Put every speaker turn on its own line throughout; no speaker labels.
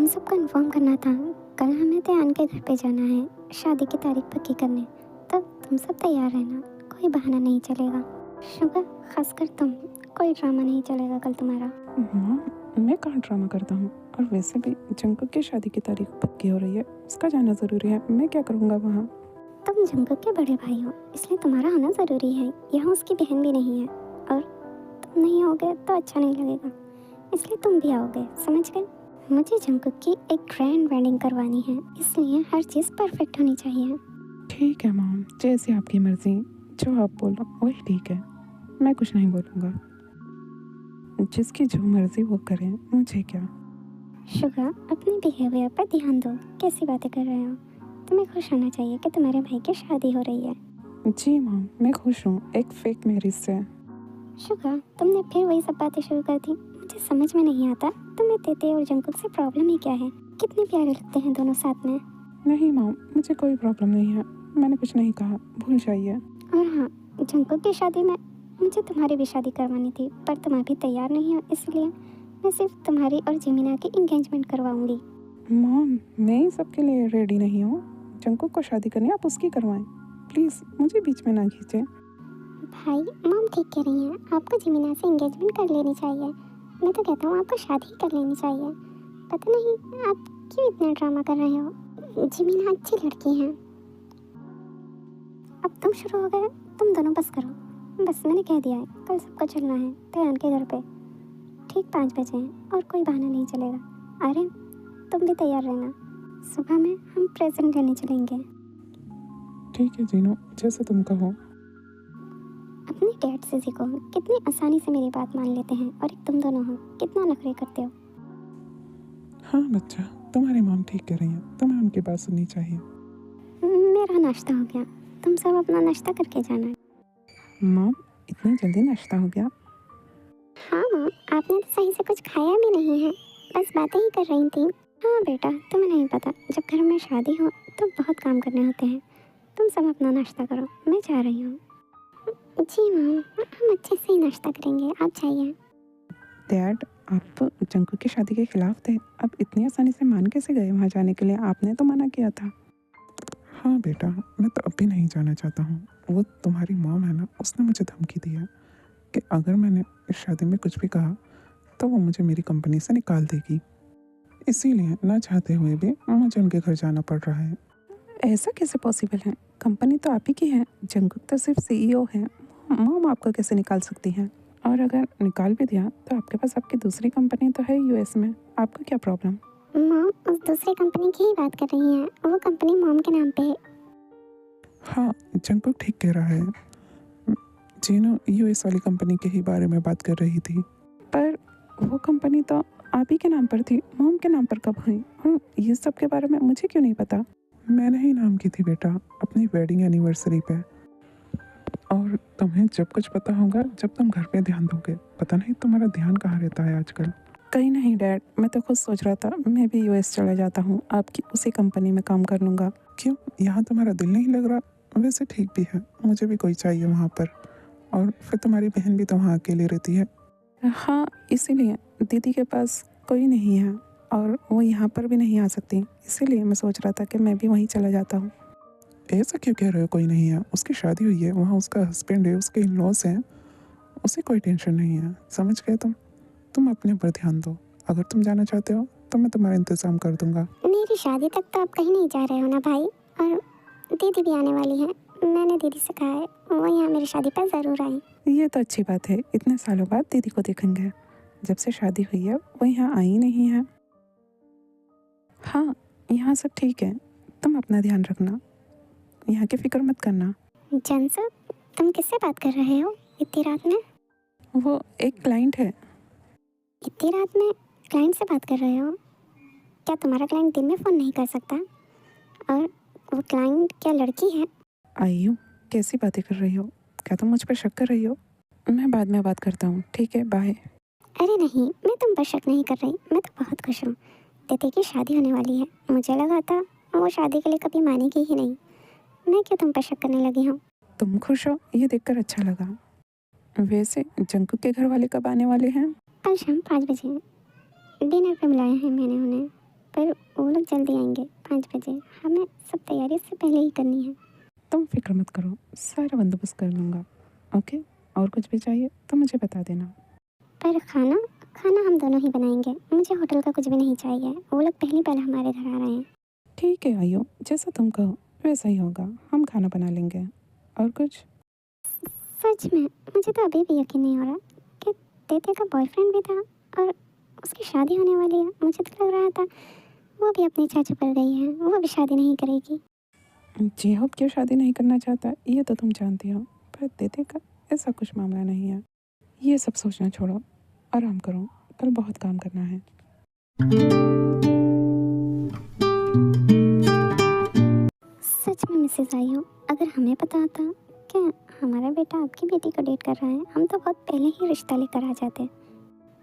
हम सबको इन्फॉर्म करना था। कल हमें त्यान के घर पे जाना है शादी की तारीख पक्की करने। तब तुम सब तैयार रहना, कोई बहाना नहीं चलेगा। शुगर, खासकर तुम, कोई ड्रामा नहीं चलेगा कल तुम्हारा।
माँ, मैं कहाँ ड्रामा करता हूँ। और वैसे भी जंकुक की शादी की तारीख पक्की हो रही है, उसका जाना ज़रूरी है। मैं क्या करूँगा वहाँ।
तुम जंकुक के बड़े भाई हो, इसलिए तुम्हारा होना ज़रूरी है। यहाँ उसकी बहन भी नहीं है और तुम नहीं होगे तो अच्छा नहीं लगेगा, इसलिए तुम भी आओगे, समझ गए। मुझे जंकुक की एक ग्रैंड वेडिंग करवानी है, इसलिए हर चीज़ परफेक्ट होनी चाहिए।
ठीक है मॉम, जैसी आपकी मर्ज़ी, जो आप बोलो वही ठीक है। मैं कुछ नहीं बोलूँगा, जिसकी जो मर्ज़ी वो करे, मुझे क्या।
शुगर, अपने बिहेवियर पर ध्यान दो। कैसी बातें कर रहे हो? तुम्हें खुश होना चाहिए कि तुम्हारे भाई की शादी हो रही है।
जी मॉम, मैं खुश हूँ एक फेक मैरिज से।
शुगर, तुमने फिर वही सब बातें शुरू कर दी। मुझे समझ में नहीं आता तुम्हें तेते और जंकुक से प्रॉब्लम ही क्या है। कितने प्यारे लगते हैं दोनों साथ में।
नहीं मॉम, मुझे कोई प्रॉब्लम नहीं है। मैंने कुछ नहीं कहा, भूल जाइए।
और हाँ, जंकुक की शादी में मुझे तुम्हारी भी शादी करवानी थी, पर तुम अभी तैयार नहीं हो, इसलिए मैं सिर्फ तुम्हारी और जिमिना की इंगेजमेंट करवाऊंगी।
मॉम, मैं ही सबके लिए रेडी नहीं हूँ। जंकुक को शादी करनी है, आप उसकी करवाएं। प्लीज़ मुझे बीच में ना खींचे।
भाई, मॉम ठीक कह रही हैं, आपको जिमिना से इंगेजमेंट कर लेनी चाहिए। मैं तो कहता हूँ आपको शादी ही कर लेनी चाहिए। पता नहीं आप क्यों इतना ड्रामा कर रहे हो। जिमिना अच्छी लड़की है। अब तुम शुरू हो गए, तुम दोनों बस करो। बस मैंने कह दिया है, कल सबको चलना है तैयान के घर पे। ठीक 5 बजे हैं और कोई बहाना नहीं चलेगा। अरे, तुम भी तैयार रहना। सुबह में हम प्रेजेंट लेने चलेंगे।
ठीक है जीनू, जैसे तुम कहो।
अपने डैड से सीखो, कितनी आसानी से मेरी बात मान लेते हैं, और एक तुम दोनों हो, कितना नखरे करते हो।
हाँ बच्चा, तुम्हारी मॉम ठीक कह रही हैं, तुम्हें उनकी बात सुननी चाहिए।
मेरा नाश्ता हो गया, तुम सब अपना नाश्ता करके जाना।
मॉम, इतनी जल्दी नाश्ता हो गया?
हाँ माँ, आपने तो सही से कुछ खाया भी नहीं है, बस बातें ही कर रही थी। हाँ बेटा, तुम्हें नहीं पता, जब घर में शादी हो तो बहुत काम करने होते हैं। तुम सब अपना नाश्ता करो, मैं जा रही हूँ। जी माँ, हम अच्छे से ही नाश्ता करेंगे, आप जाइए।
डैड, आप जंकुक की शादी के खिलाफ थे, अब इतनी आसानी से मान कैसे गए वहाँ जाने के लिए? आपने तो मना किया था। हाँ बेटा, मैं तो अब भी नहीं जाना चाहता हूँ। वो तुम्हारी मॉम है ना, उसने मुझे धमकी दी है कि अगर मैंने इस शादी में कुछ भी कहा तो वो मुझे मेरी कंपनी से निकाल देगी। इसीलिए ना चाहते हुए भी मुझे उनके घर जाना पड़ रहा है। ऐसा कैसे पॉसिबल है? कंपनी तो आप ही की है, जंकुक तो सिर्फ सीईओ है। मॉम आपको कैसे निकाल सकती हैं? और अगर निकाल भी दिया तो आपके पास आपकी दूसरी कंपनी तो है यूएस में, आपको क्या प्रॉब्लम?
मॉम उस दूसरी कंपनी की ही बात कर रही हैं, वो कंपनी मॉम के नाम पे है।
हाँ, जंकुक ठीक कह रहा है। जीनू यूएस वाली कंपनी के ही बारे में बात कर रही थी। पर वो कंपनी तो आप ही के नाम पर थी, मॉम के नाम पर कब हुई? और ये सब के बारे में मुझे क्यों नहीं पता? मैंने ही नाम की थी बेटा, अपनी वेडिंग एनिवर्सरी पे। और तुम्हें जब कुछ पता होगा जब तुम घर पे ध्यान दोगे। पता नहीं तुम्हारा ध्यान कहाँ रहता है आजकल। कहीं नहीं डैड, मैं तो खुद सोच रहा था मैं भी यूएस चला जाता हूँ, आपकी उसी कंपनी में काम कर लूँगा। क्यों, यहाँ तुम्हारा दिल नहीं लग रहा? वैसे ठीक भी है, मुझे भी कोई चाहिए वहाँ पर। और फिर तुम्हारी बहन भी तो वहाँ अकेली रहती है। हाँ, इसीलिए दीदी के पास कोई नहीं है और वो यहाँ पर भी नहीं आ सकती, इसीलिए मैं सोच रहा था कि मैं भी वहीं चला जाता हूँ। ऐसा क्यों कह रहे हो कोई नहीं है? उसकी शादी हुई है, वहाँ उसका हस्बैंड है, उसके इन-लॉज हैं, उसे कोई टेंशन नहीं है। समझ गए तुम अपने ऊपर ध्यान दो। अगर तुम जाना चाहते हो तो मैं तुम्हारा इंतज़ाम कर दूँगा।
मेरी शादी तक तो आप कहीं नहीं जा रहे हो ना भाई, और दीदी भी आने वाली है। मैंने दीदी से कहा है वो यहाँ मेरी शादी पर ज़रूर आए।
ये तो अच्छी बात है, इतने सालों बाद दीदी को देखेंगे। जब से शादी हुई है वो यहाँ आई नहीं है। हाँ, यहाँ सब ठीक है, तुम अपना ध्यान रखना, यहाँ की फिक्र मत करना।
जनसब, तुम किससे बात कर रहे हो इतनी रात में?
वो एक क्लाइंट है।
इतनी रात में क्लाइंट से बात कर रहे हो? क्या तुम्हारा क्लाइंट दिन में फ़ोन नहीं कर सकता? और वो क्लाइंट क्या लड़की है?
आयु, कैसी बातें कर रही हो? क्या तुम मुझ पर शक कर रही हो? मैं बाद में बात करता हूँ, ठीक है, बाय।
अरे नहीं, मैं तुम पर शक नहीं कर रही, मैं तो बहुत खुश हूँ। दीदी की शादी होने वाली है, मुझे लगा था वो शादी के लिए कभी मानेगी ही नहीं। मैं क्यों तुम पर शक करने लगी हूँ?
तुम खुश हो, ये देखकर अच्छा लगा। वैसे जंकुक के घर वाले कब आने वाले हैं?
कल शाम 5 बजे डिनर पे बुलाया है मैंने उन्हें, पर बहुत जल्दी आएंगे, 5 बजे। हमें सब तैयारी से पहले ही करनी है।
तुम फिक्र मत करो, सारा बंदोबस्त कर लूँगा। ओके, और कुछ भी चाहिए तो मुझे बता देना।
पर खाना खाना हम दोनों ही बनाएंगे। मुझे होटल का कुछ भी नहीं चाहिए। वो लोग पहली बार हमारे घर आ रहे हैं।
ठीक है आइयो, जैसा तुम कहो वैसा ही होगा, हम खाना बना लेंगे। और कुछ?
सच में मुझे तो अभी भी यकीन नहीं हो रहा कि तेते का बॉयफ्रेंड भी था और उसकी शादी होने वाली है। मुझे तो लग रहा था वो भी अपने चाचा पर गई है, वो भी शादी नहीं करेगी।
जेहोब क्यों शादी नहीं करना चाहता ये तो तुम जानती हो, पर देते का ऐसा कुछ मामला नहीं है। ये सब सोचना छोड़ो, आराम करो, कल बहुत काम करना है।
सच में मिसेस आयु, अगर हमें पता होता कि हमारा बेटा आपकी बेटी को डेट कर रहा है, हम तो बहुत पहले ही रिश्ता लेकर आ जाते।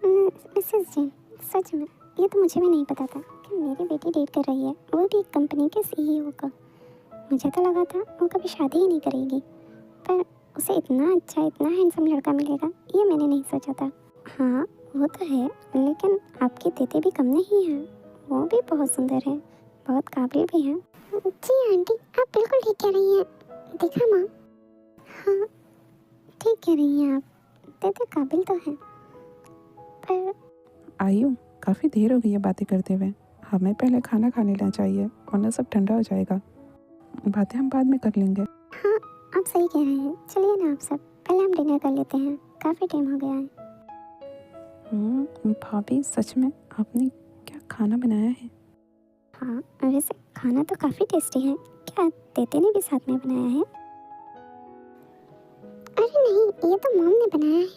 मिसेस जी, सच में ये तो मुझे भी नहीं पता था कि मेरी बेटी डेट कर रही है, वो भी एक कंपनी के सीईओ का। मुझे तो लगा था वो कभी शादी ही नहीं करेगी, पर उसे इतना अच्छा, इतना हैंडसम लड़का मिलेगा ये मैंने नहीं सोचा था। हाँ वो तो है, लेकिन आपकी तेते भी कम नहीं है। वो भी बहुत सुंदर है, बहुत काबिल भी है। जी आंटी, आप बिल्कुल ठीक कह रही हैं। देखा माँ? हाँ ठीक कह रही हैं आप, तेते काबिल तो है, पर
आइयो, काफ़ी देर हो गई है बातें करते हुए, हमें पहले खाना खा लेना चाहिए वरना सब ठंडा हो जाएगा। बातें हम बाद में कर लेंगे।
हाँ आप सही कह रहे हैं। चलिए ना आप सब, पहले हम डिनर कर लेते हैं, काफ़ी टाइम हो गया है।
भाभी सच में आपने क्या खाना बनाया है?
हाँ वैसे खाना तो काफ़ी टेस्टी है। क्या तेते ने भी साथ में बनाया है? अरे नहीं, ये तो मॉम ने बनाया है।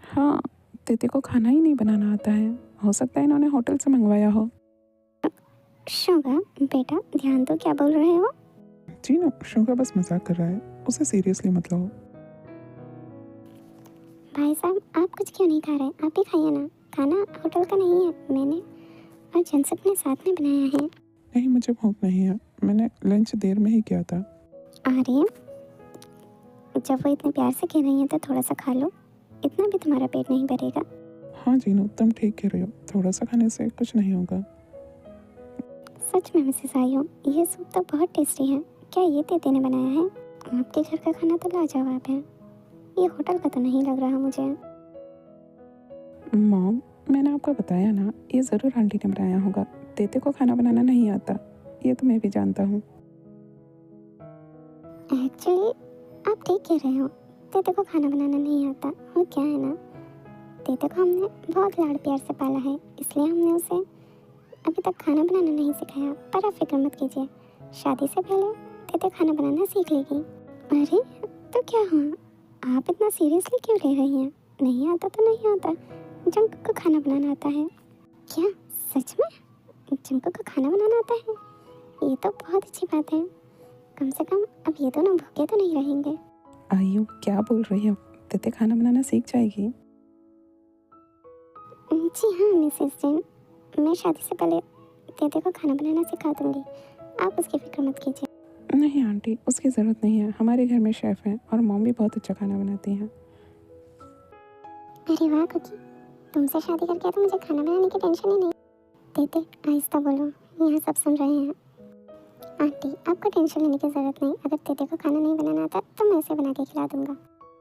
हाँ, तेते को खाना ही नहीं बनाना आता है, हो सकता है इन्होंने होटल से मंगवाया हो।
शोगा बेटा, ध्यान दो, क्या बोल रहे हो?
जी ना, शोगा बस मजाक कर रहा है, उसे सीरियसली मत लो।
भाई साहब आप कुछ क्यों नहीं खा रहे? आप भी खाइए ना। खाना होटल का नहीं है, मैंने और जनसक ने साथ में बनाया है।
नहीं, मुझे भूख नहीं है, मैंने लंच देर में ही किया था।
अरे जब वो इतने प्यार से कह रही हैं तो थोड़ा सा खा लो, इतना भी तुम्हारा पेट नहीं भरेगा।
हाँ जीनू, तुम ठीक कह रही हो, थोड़ा सा खाने से कुछ नहीं होगा।
सच में मिसेस आयु, ये सूप तो बहुत टेस्टी है। क्या ये तेते ने बनाया है? आपके घर का खाना तो लाजवाब है, ये होटल का तो नहीं लग रहा मुझे।
मॉम, मैंने आपको बताया ना, ये ज़रूर आंटी ने बनाया होगा। तेते को खाना बनाना नहीं आता, ये तो मैं भी जानता हूँ।
एक्चुअली आप ठीक कह रहे हो, तेते को खाना बनाना नहीं आता। वो क्या है ना, तेते को हमने बहुत लाड़ प्यार से पाला है, इसलिए हमने उसे अभी तक खाना बनाना नहीं सिखाया। पर आप फिक्र मत कीजिए, शादी से पहले तेते खाना बनाना सीख लेगी। अरे तो क्या हुआ, आप इतना सीरियसली क्यों ले रही हैं? नहीं आता तो नहीं आता, जंकू को खाना बनाना आता है। क्या सच में जंकू को खाना बनाना आता है? ये तो बहुत अच्छी बात है। कम से कम अब ये दोनों भूखे तो नहीं रहेंगे।
आयु, क्या बोल रही हो? तेते खाना बनाना सीख जाएगी?
जी हाँ मिसेस जैन, मैं शादी से पहले तेते को खाना बनाना सिखा दूंगी, आप उसकी फिक्र मत कीजिए।
नहीं आंटी, उसकी ज़रूरत नहीं है, हमारे घर में शेफ़ हैं और मॉम भी बहुत अच्छा खाना बनाती हैं।
अरे वाह कुकी, तुमसे शादी करके तो मुझे खाना बनाने की टेंशन ही नहीं। तेते आहिस्ता बोलो, यहाँ सब सुन रहे हैं। आंटी आपको टेंशन लेने की ज़रूरत नहीं, अगर तेते को खाना नहीं बनाना आता तो मैं उसे बना के खिला दूंगा।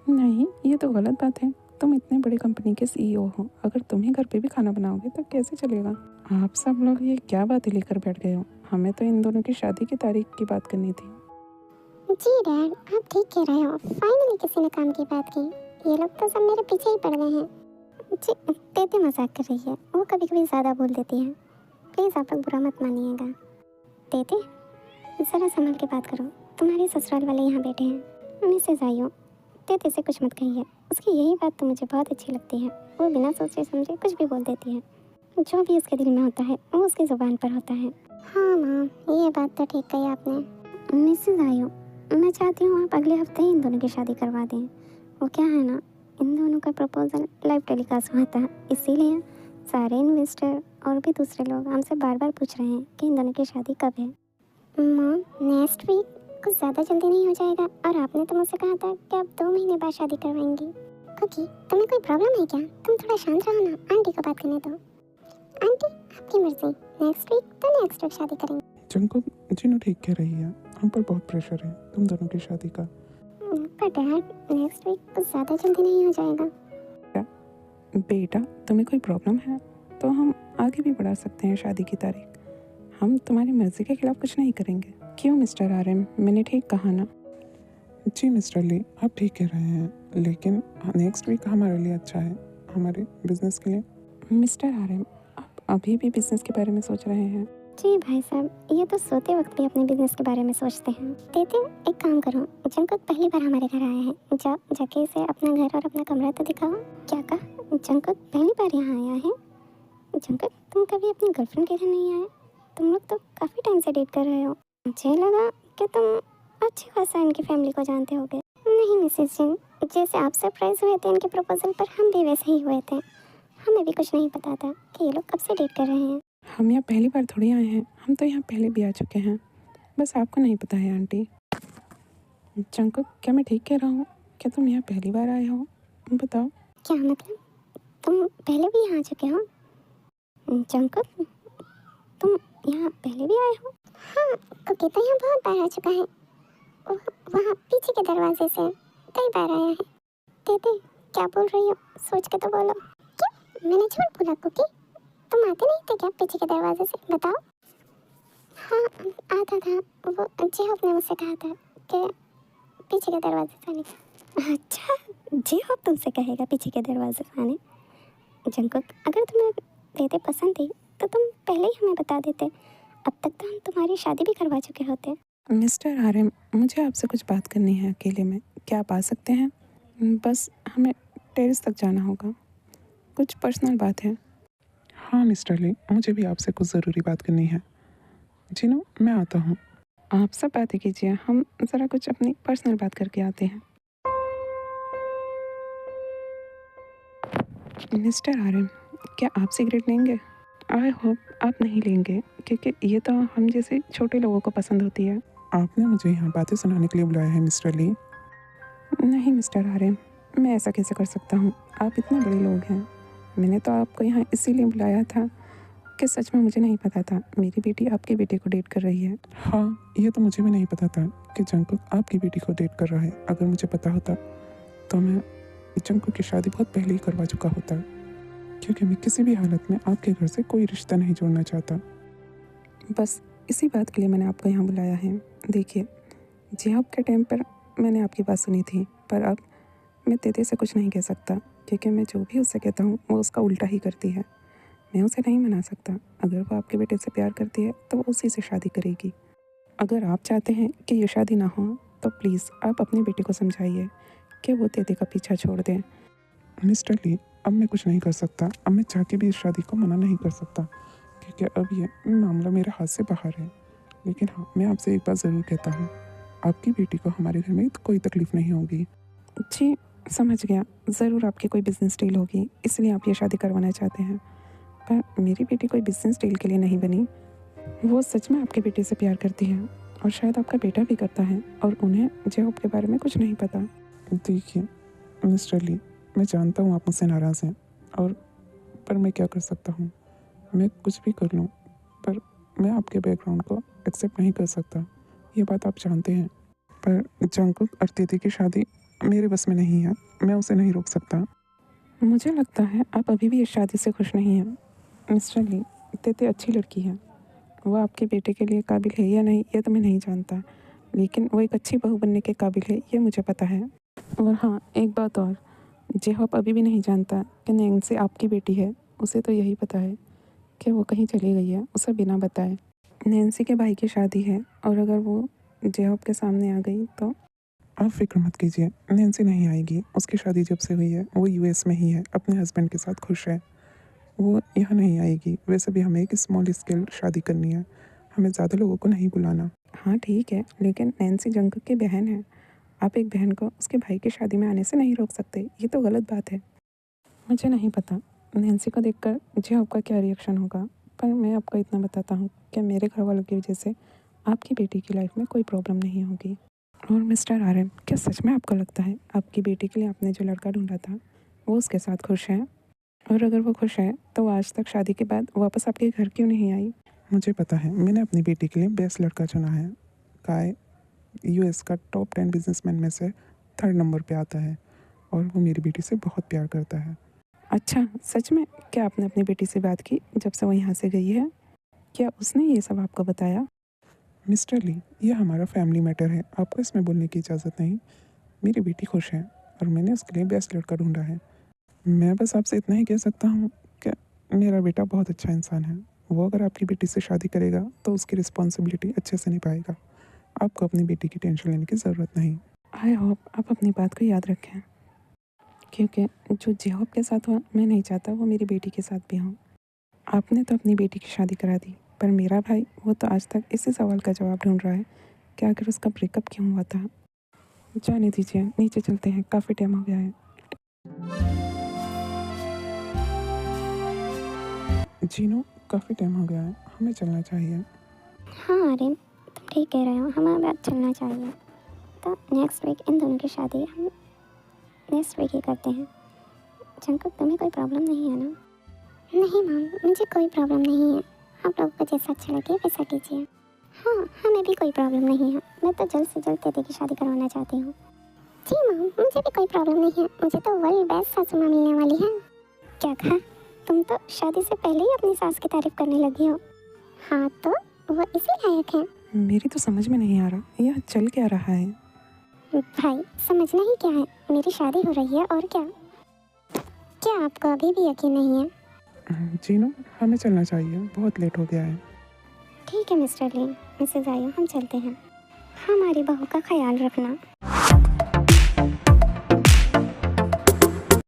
नहीं, ये तो गलत बात है, तुम इतने बड़ी कंपनी के सीईओ हो, अगर तुम ही घर पे भी खाना बनाओगे तो कैसे चलेगा? आप सब लोग ये क्या बातें लेकर बैठ गए हो? हमें तो इन दोनों की शादी की तारीख की बात करनी थी।
जी डैड, आप ठीक कह रहे हो, फाइनली किसी ने काम की बात की। ये लोग तो सब मेरे पीछे ही पड़ गए हैं। जी तेते मजाक कर रही है, वो कभी कभी ज़्यादा बोल देती है, प्लीज़ आप लोग बुरा मत मानिएगा। तेते ज़रा संभल के बात करो, तुम्हारे ससुराल वाले यहाँ बैठे हैं। मिसेस आयु, तेते से कुछ मत कहिए, उसकी यही बात तो मुझे बहुत अच्छी लगती है। वो बिना सोचे समझे कुछ भी बोल देती है, जो भी उसके दिल में होता है वो उसकी ज़ुबान पर होता है। हाँ माँ, ये बात तो ठीक कही आपने। मिसेस आयु, मैं चाहती हूँ आप अगले हफ्ते ही इन दोनों की शादी करवा दें। वो क्या है ना, इन दोनों का प्रपोजल लाइव टेलीकास्ट हुआ था, इसीलिए सारे इन्वेस्टर और भी दूसरे लोग हमसे बार बार पूछ रहे हैं कि इन दोनों की शादी कब है। मॉम नेक्स्ट वीक कुछ ज़्यादा जल्दी नहीं हो जाएगा? और आपने तो मुझसे कहा था कि आप 2 महीने बाद शादी करवाएंगी। कुकी तुम्हें कोई प्रॉब्लम है क्या? तुम थोड़ा शांत रहो ना, आंटी को बात करने दो। आंटी आपकी मर्जी, नेक्स्ट वीक तो नेक्स्ट वीक शादी करेंगे।
जंकुक, जिन्हों ठीक कह रही है, हम पर बहुत प्रेशर है तुम दोनों की शादी का।
पर डैड, नेक्स्ट वीक कुछ ज़्यादा जल्दी नहीं हो जाएगा?
बेटा, तुम्हें कोई प्रॉब्लम है तो हम आगे भी बढ़ा सकते हैं शादी की तारीख। हम तुम्हारी मर्जी के खिलाफ कुछ नहीं करेंगे। क्यों मिस्टर आरएम, मैंने ठीक कहा ना? जी मिस्टर ली, आप ठीक कह रहे हैं, लेकिन नेक्स्ट वीक हमारे लिए अच्छा है, हमारे बिजनेस के लिए। मिस्टर आरएम, आप अभी भी बिजनेस के बारे में सोच रहे हैं?
जी भाई साहब, ये तो सोते वक्त भी अपने बिजनेस के बारे में सोचते हैं। देते, एक काम करो, जंकुक पहली बार हमारे घर आया है, जाके इसे अपना घर और अपना कमरा तो दिखाओ। क्या कहा? जंकुक पहली बार यहाँ आया है? जंकुक, तुम कभी अपनी गर्लफ्रेंड के घर नहीं आए? तुम लोग तो काफ़ी टाइम से डेट कर रहे हो। मुझे लगा कि तुम अच्छी खासा इनकी फैमिली को जानते होगे। नहीं मिसेस जिन, जैसे आप सरप्राइज हुए थे इनके प्रपोजल पर, हम भी वैसे ही हुए थे। हमें भी कुछ नहीं पता था कि ये लोग कब से डेट कर रहे हैं।
हम यहाँ पहली बार थोड़ी आए हैं, हम तो यहाँ पहले भी आ चुके हैं, बस आपको नहीं पता है आंटी। जंकुक, क्या मैं ठीक कह रहा हूँ? क्या तुम यहाँ पहली बार आए हो? बताओ।
क्या मतलब? तुम पहले भी यहाँ आ चुके हो? जंकुक, तुम यहाँ पहले भी आए हो? हाँ, कुकी तो यहाँ बहुत बार आ चुका है। वहाँ पीछे के दरवाजे से कई बार आया है। दीदी, क्या बोल रही हो? सोच के तो बोलो। क्या? मैंने झूठ बोला कुकी? तुम आते नहीं थे क्या पीछे के दरवाजे से? बताओ। हाँ, आता था। वो जेहोप ने मुझसे कहा था कि पीछे के दरवाजे से आने का। अच्छा, जेहोप तुमसे कहेगा पीछे के दरवाजे से आने? जंकुक, अगर तुम्हें दीदी पसंद थी तो तुम पहले ही हमें बता देते। अब तक तो हम तुम्हारी शादी भी करवा चुके होते।
मिस्टर आरएम, मुझे आपसे कुछ बात करनी है अकेले में, क्या आप आ सकते हैं? बस हमें टेरेस तक जाना होगा, कुछ पर्सनल बात है। हाँ मिस्टर ली, मुझे भी आपसे कुछ ज़रूरी बात करनी है। जिनो, मैं आता हूँ। आप सब बातें कीजिए, हम ज़रा कुछ अपनी पर्सनल बात करके आते हैं। मिस्टर आरएम, क्या आप सिगरेट लेंगे? आई होप आप नहीं लेंगे, क्योंकि ये तो हम जैसे छोटे लोगों को पसंद होती है। आपने मुझे यहाँ बातें सुनाने के लिए बुलाया है मिस्टर ली? नहीं मिस्टर आरएम, मैं ऐसा कैसे कर सकता हूँ? आप इतने बड़े लोग हैं। मैंने तो आपको यहाँ इसीलिए बुलाया था कि सच में मुझे नहीं पता था मेरी बेटी आपके बेटे को डेट कर रही है। हाँ, ये तो मुझे भी नहीं पता था कि जंकुक आपकी बेटी को डेट कर रहा है। अगर मुझे पता होता तो मैं जंकुक की शादी बहुत पहले ही करवा चुका होता, क्योंकि मैं किसी भी हालत में आपके घर से कोई रिश्ता नहीं जोड़ना चाहता। बस इसी बात के लिए मैंने आपको यहाँ बुलाया है। देखिए, जेहब के टाइम पर मैंने आपकी बात सुनी थी, पर अब मैं तेते से कुछ नहीं कह सकता, क्योंकि मैं जो भी उससे कहता हूँ वो उसका उल्टा ही करती है। मैं उसे नहीं मना सकता। अगर वो आपके बेटे से प्यार करती है तो वो उसी से शादी करेगी। अगर आप चाहते हैं कि ये शादी ना हो तो प्लीज़ आप अपनी बेटी को समझाइए कि वो तेते का पीछा छोड़ दें। मिस्टर ली, अब मैं कुछ नहीं कर सकता। अब मैं चाह के भी इस शादी को मना नहीं कर सकता, क्योंकि अब ये मामला मेरे हाथ से बाहर है। लेकिन हाँ, मैं आपसे एक बात ज़रूर कहता हूँ, आपकी बेटी को हमारे घर में कोई तकलीफ़ नहीं होगी। जी, समझ गया। ज़रूर आपकी कोई बिजनेस डील होगी, इसलिए आप ये शादी करवाना चाहते हैं, पर मेरी बेटी कोई बिजनेस डील के लिए नहीं बनी। वो सच में आपके बेटे से प्यार करती है, और शायद आपका बेटा भी करता है, और उन्हें जेहब के बारे में कुछ नहीं पता। देखिए मिस्टर ली, मैं जानता हूँ आप मुझसे नाराज़ हैं, और पर मैं क्या कर सकता हूँ? मैं कुछ भी कर लूँ, पर मैं आपके बैकग्राउंड को एक्सेप्ट नहीं कर सकता। ये बात आप जानते हैं। पर जंकुक और तेते की शादी मेरे बस में नहीं है, मैं उसे नहीं रोक सकता। मुझे लगता है आप अभी भी इस शादी से खुश नहीं हैं। मिस्टर ली, तेते अच्छी लड़की है। वो आपके बेटे के लिए काबिल है या नहीं ये तो मैं नहीं जानता, लेकिन वो एक अच्छी बहू बनने के काबिल है, ये मुझे पता है। और हाँ, एक बात और, जेहब अभी भी नहीं जानता कि नैन्सी आपकी बेटी है। उसे तो यही पता है कि वो कहीं चली गई है, उसे बिना बताए। नैन्सी के भाई की शादी है, और अगर वो जेहब के सामने आ गई तो। आप फिक्र मत कीजिए, नैन्सी नहीं आएगी। उसकी शादी जब से हुई है वो यूएस में ही है, अपने हस्बैंड के साथ खुश है। वो यहाँ नहीं आएगी। वैसे भी हमें एक स्मॉल स्केल शादी करनी है, हमें ज़्यादा लोगों को नहीं बुलाना। हाँ ठीक है, लेकिन नैन्सी जंकुक की बहन है। आप एक बहन को उसके भाई की शादी में आने से नहीं रोक सकते, ये तो गलत बात है। मुझे नहीं पता नैन्सी को देखकर जेहब का क्या रिएक्शन होगा, पर मैं आपको इतना बताता हूँ कि मेरे घर वालों की वजह से आपकी बेटी की लाइफ में कोई प्रॉब्लम नहीं होगी। और मिस्टर आरएम, क्या सच में आपको लगता है आपकी बेटी के लिए आपने जो लड़का ढूंढा था वो उसके साथ खुश है? और अगर वो खुश है तो वो आज तक शादी के बाद वापस आपके घर क्यों नहीं आई? मुझे पता है, मैंने अपनी बेटी के लिए बेस्ट लड़का चुना है। काय यूएस का टॉप 10 बिजनेसमैन में से 3rd नंबर पे आता है और वो मेरी बेटी से बहुत प्यार करता है। अच्छा, सच में? क्या आपने अपनी बेटी से बात की जब से वो यहाँ से गई है? क्या उसने ये सब आपको बताया? मिस्टर ली, यह हमारा फैमिली मैटर है, आपको इसमें बोलने की इजाज़त नहीं। मेरी बेटी खुश है और मैंने उसके लिए बेस्ट लड़का ढूंढा है। मैं बस आपसे इतना ही कह सकता हूँ कि मेरा बेटा बहुत अच्छा इंसान है। वो अगर आपकी बेटी से शादी करेगा तो उसकी रिस्पॉन्सिबिलिटी अच्छे से निभाएगा। आपको अपनी बेटी की टेंशन लेने की ज़रूरत नहीं। आई होप आप अपनी बात को याद रखें, क्योंकि जो जेहॉब के साथ हुआ मैं नहीं चाहता वो मेरी बेटी के साथ भी हो। आपने तो अपनी बेटी की शादी करा दी, पर मेरा भाई वो तो आज तक इसी सवाल का जवाब ढूंढ रहा है कि आखिर उसका ब्रेकअप क्यों हुआ था। जाने दीजिए, नीचे चलते हैं, काफ़ी टाइम हो गया है। जीनू, काफ़ी टाइम हो गया है, हमें चलना चाहिए।
हाँ आर्यन, तुम ठीक कह रहे हो, हमें अब चलना चाहिए। तो नेक्स्ट वीक इन दोनों की शादी हम नेक्स्ट वीक ही करते हैं। जंकुक, तुम्हें कोई प्रॉब्लम नहीं है ना? नहीं मैम, मुझे कोई प्रॉब्लम नहीं है। आप लोगों को जैसा अच्छा लगे वैसा कीजिए। हाँ, हमें भी कोई प्रॉब्लम नहीं है। मैं तो जल्द से जल्द तेरी की शादी करवाना चाहती हूँ। जी मैम, मुझे भी कोई प्रॉब्लम नहीं है। मुझे तो वर्ल्ड बेस्ट सासू माँ मिलने वाली है। क्या कहा? तुम तो शादी से पहले ही अपनी सास की तारीफ करने लगी हो। हाँ तो वो इसी लायक है।
मेरी तो समझ में नहीं आ रहा यह चल क्या रहा है।
भाई, समझना ही क्या है, मेरी शादी हो रही है और क्या। क्या आपको अभी भी यकीन नहीं है?
जीनू, हमें चलना चाहिए, बहुत लेट हो गया है।
ठीक है मिस्टर ली, मिसेज आयो, हम चलते हैं। हमारी बहू का ख्याल रखना।